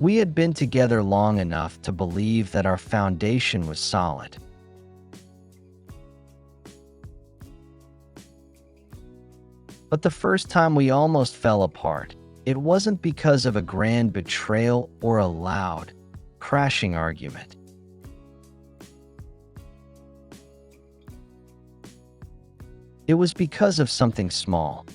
We had been together long enough to believe that our foundation was solid. But the first time we almost fell apart, it wasn't because of a grand betrayal or a loud, crashing argument. It was because of something small.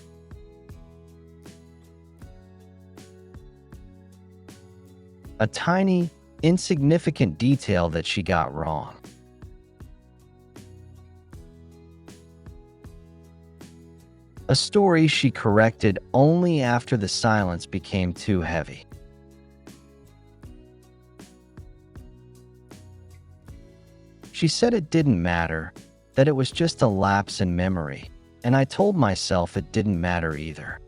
A tiny, insignificant detail that she got wrong. A story she corrected only after the silence became too heavy. She said it didn't matter, that it was just a lapse in memory, and I told myself it didn't matter either.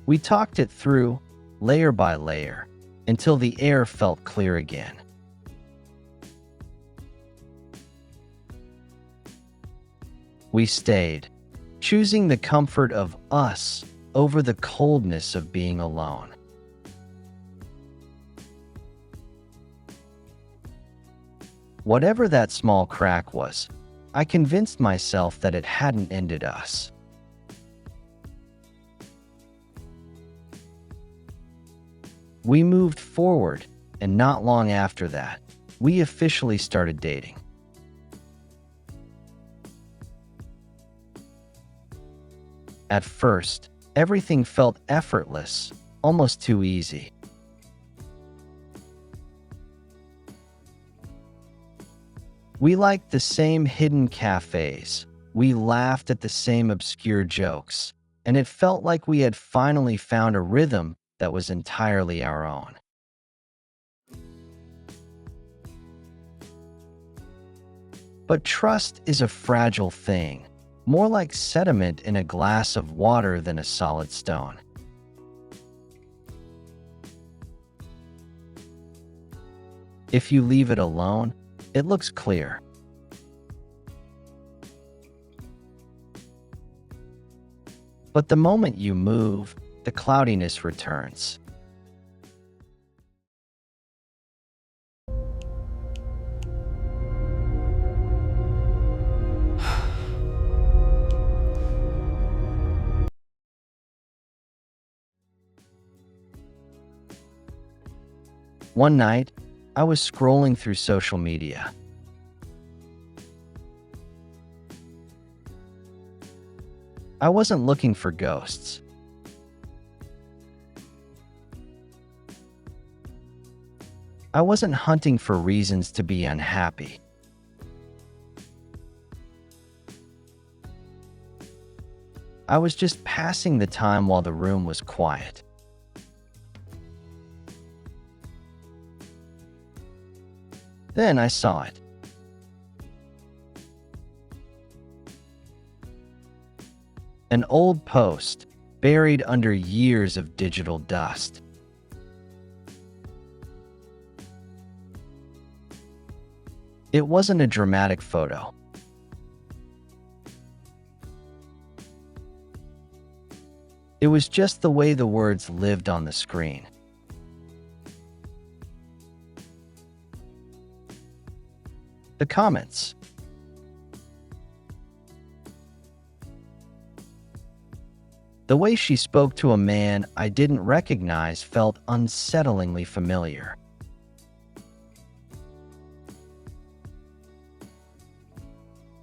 We talked it through, layer by layer, until the air felt clear again. We stayed, choosing the comfort of us over the coldness of being alone. Whatever that small crack was, I convinced myself that it hadn't ended us. We moved forward, and not long after that, we officially started dating. At first, everything felt effortless, almost too easy. We liked the same hidden cafes, we laughed at the same obscure jokes, and it felt like we had finally found a rhythm that was entirely our own. But trust is a fragile thing, more like sediment in a glass of water than a solid stone. If you leave it alone, it looks clear. But the moment you move, the cloudiness returns. One night, I was scrolling through social media. I wasn't looking for ghosts. I wasn't hunting for reasons to be unhappy. I was just passing the time while the room was quiet. Then I saw it. An old post, buried under years of digital dust. It wasn't a dramatic photo. It was just the way the words lived on the screen. The comments. The way she spoke to a man I didn't recognize felt unsettlingly familiar.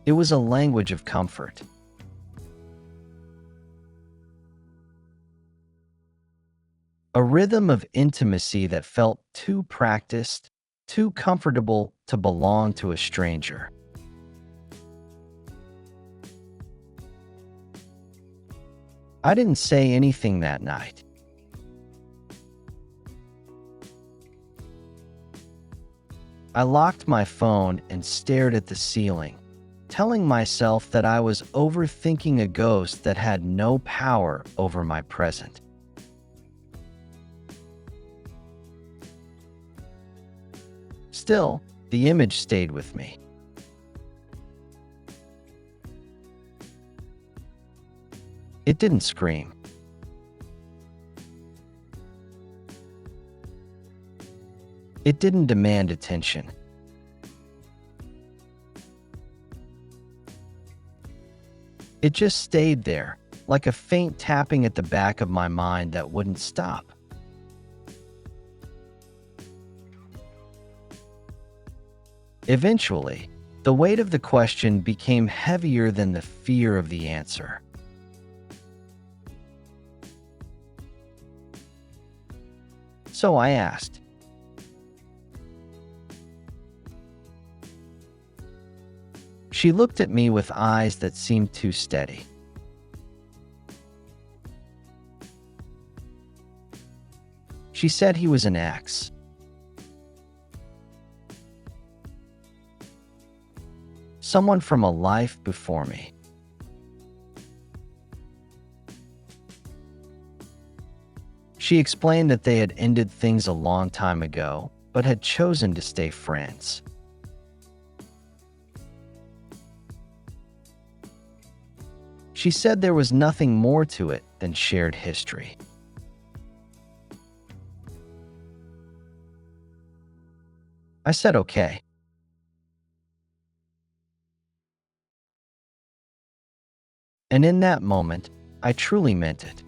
It was a language of comfort. A rhythm of intimacy that felt too practiced, too comfortable to belong to a stranger. I didn't say anything that night. I locked my phone and stared at the ceiling, telling myself that I was overthinking a ghost that had no power over my present. Still, the image stayed with me. It didn't scream. It didn't demand attention. It just stayed there, like a faint tapping at the back of my mind that wouldn't stop. Eventually, the weight of the question became heavier than the fear of the answer. So I asked, She looked at me with eyes that seemed too steady. She said he was an ex. Someone from a life before me. She explained that they had ended things a long time ago, but had chosen to stay friends. She said there was nothing more to it than shared history. I said okay. And in that moment, I truly meant it.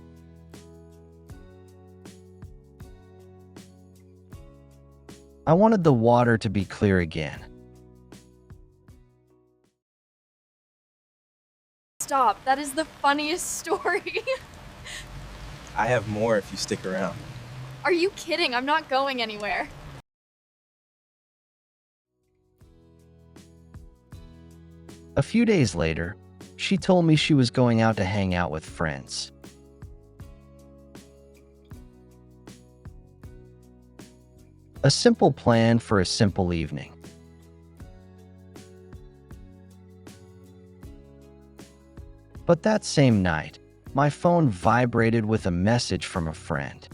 I wanted the water to be clear again. Stop, that is the funniest story. I have more if you stick around. Are you kidding? I'm not going anywhere. A few days later, she told me she was going out to hang out with friends. A simple plan for a simple evening. But that same night, my phone vibrated with a message from a friend.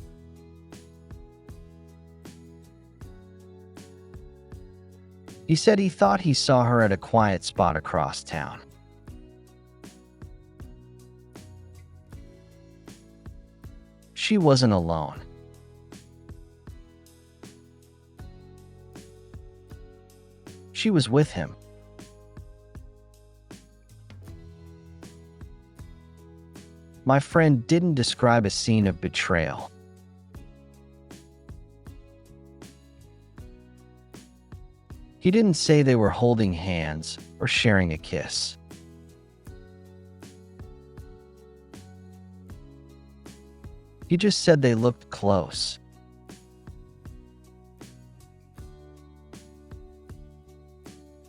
He said he thought he saw her at a quiet spot across town. She wasn't alone. She was with him. My friend didn't describe a scene of betrayal. He didn't say they were holding hands or sharing a kiss. He just said they looked close.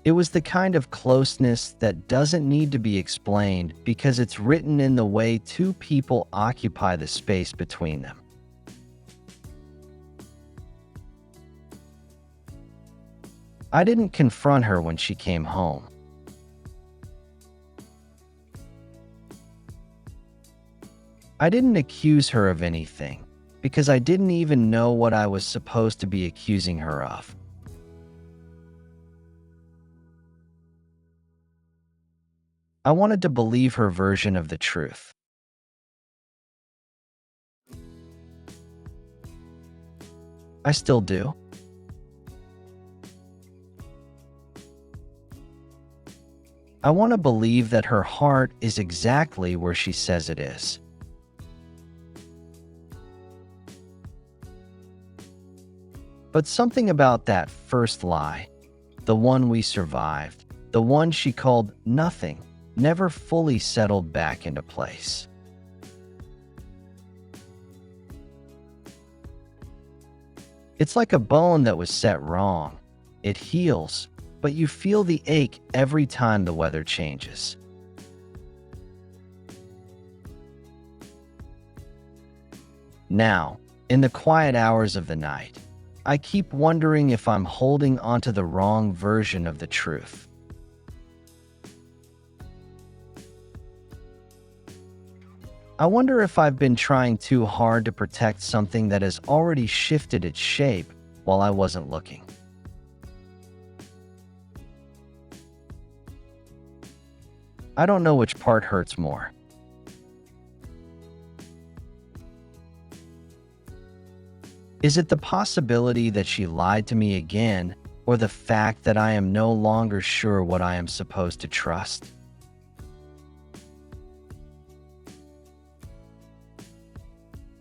It was the kind of closeness that doesn't need to be explained because it's written in the way two people occupy the space between them. I didn't confront her when she came home. I didn't accuse her of anything because I didn't even know what I was supposed to be accusing her of. I wanted to believe her version of the truth. I still do. I want to believe that her heart is exactly where she says it is. But something about that first lie, the one we survived, the one she called nothing, never fully settled back into place. It's like a bone that was set wrong. It heals, but you feel the ache every time the weather changes. Now, in the quiet hours of the night, I keep wondering if I'm holding onto the wrong version of the truth. I wonder if I've been trying too hard to protect something that has already shifted its shape while I wasn't looking. I don't know which part hurts more. Is it the possibility that she lied to me again, or the fact that I am no longer sure what I am supposed to trust?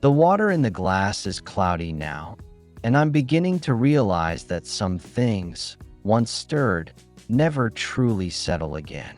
The water in the glass is cloudy now, and I'm beginning to realize that some things, once stirred, never truly settle again.